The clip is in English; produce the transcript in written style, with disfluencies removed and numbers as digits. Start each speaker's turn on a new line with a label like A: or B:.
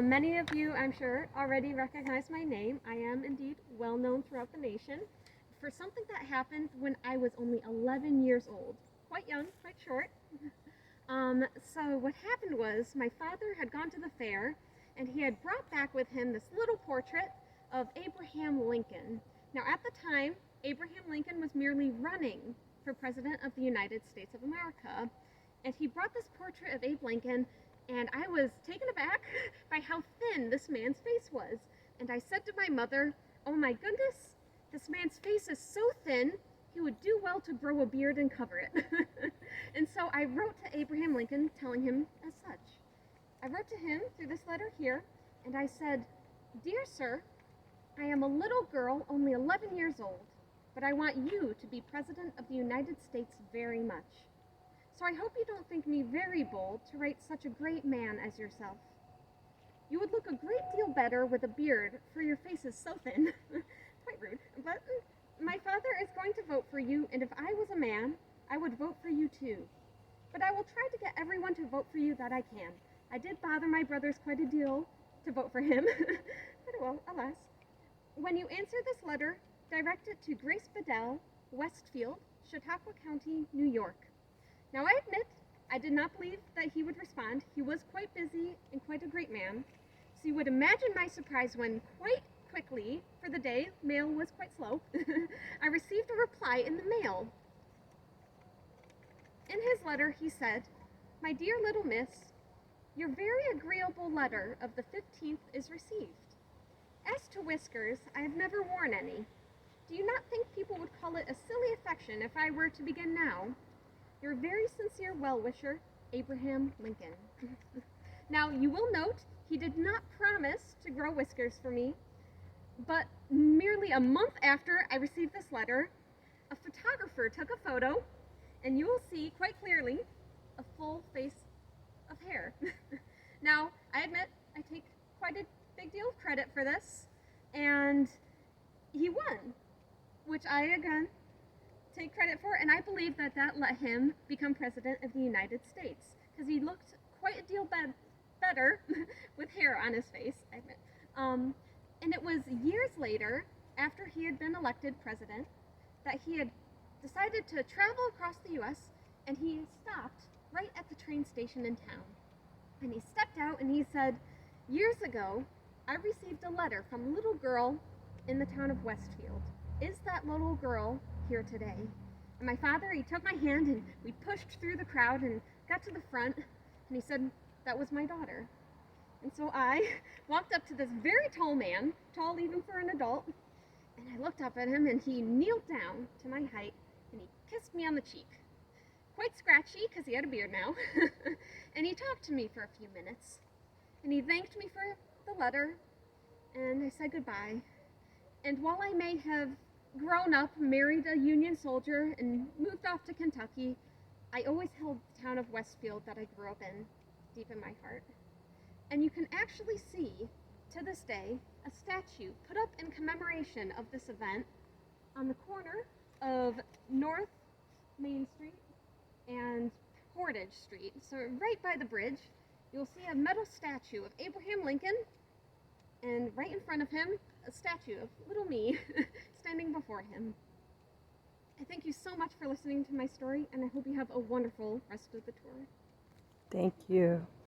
A: Many of you, I'm sure, already recognize my name. I am indeed well known throughout the nation for something that happened when I was only 11 years old. Quite young, quite short. So what happened was my father had gone to the fair and he had brought back with him this little portrait of Abraham Lincoln. Now at the time, Abraham Lincoln was merely running for President of the United States of America. And he brought this portrait of Abe Lincoln, and I was taken aback by how thin this man's face was. And I said to my mother, "Oh my goodness, this man's face is so thin, he would do well to grow a beard and cover it." And so I wrote to Abraham Lincoln telling him as such. I wrote to him through this letter here, and I said, "Dear sir, I am a little girl, only 11 years old, but I want you to be President of the United States very much. So I hope you don't think me very bold to write such a great man as yourself. You would look a great deal better with a beard, for your face is so thin." Quite rude. "But my father is going to vote for you, and if I was a man, I would vote for you too. But I will try to get everyone to vote for you that I can. I did bother my brothers quite a deal to vote for him." But well, alas. "When you answer this letter, direct it to Grace Bidell, Westfield, Chautauqua County, New York." Now I admit, I did not believe that he would respond. He was quite busy and quite a great man. So you would imagine my surprise when quite quickly, for the day, mail was quite slow, I received a reply in the mail. In his letter, he said, "My dear little miss, your very agreeable letter of the 15th is received. As to whiskers, I have never worn any. Do you not think people would call it a silly affection if I were to begin now? Your very sincere well-wisher, Abraham Lincoln." Now, you will note he did not promise to grow whiskers for me, but merely a month after I received this letter, a photographer took a photo, and you will see quite clearly a full face of hair. Now, I admit I take quite a big deal of credit for this, and he won, which I, again, take credit for, and I believe that that let him become President of the United States, because he looked quite a deal better with hair on his face, I admit. And it was years later, after he had been elected president, that he had decided to travel across the U.S., and he stopped right at the train station in town. And he stepped out and he said, "Years ago, I received a letter from a little girl in the town of Westfield. Is that little girl here today?" And my father, he took my hand and we pushed through the crowd and got to the front, and he said, "That was my daughter." And so I walked up to this very tall man, tall even for an adult, and I looked up at him, and he kneeled down to my height and he kissed me on the cheek. Quite scratchy, because he had a beard now. And he talked to me for a few minutes, and he thanked me for the letter, and I said goodbye. And while I may have grown up, married a Union soldier, and moved off to Kentucky, I always held the town of Westfield that I grew up in deep in my heart. And you can actually see, to this day, a statue put up in commemoration of this event on the corner of North Main Street and Portage Street. So right by the bridge, you'll see a metal statue of Abraham Lincoln, and right in front of him, a statue of little me standing before him. I thank you so much for listening to my story, and I hope you have a wonderful rest of the tour.
B: Thank you.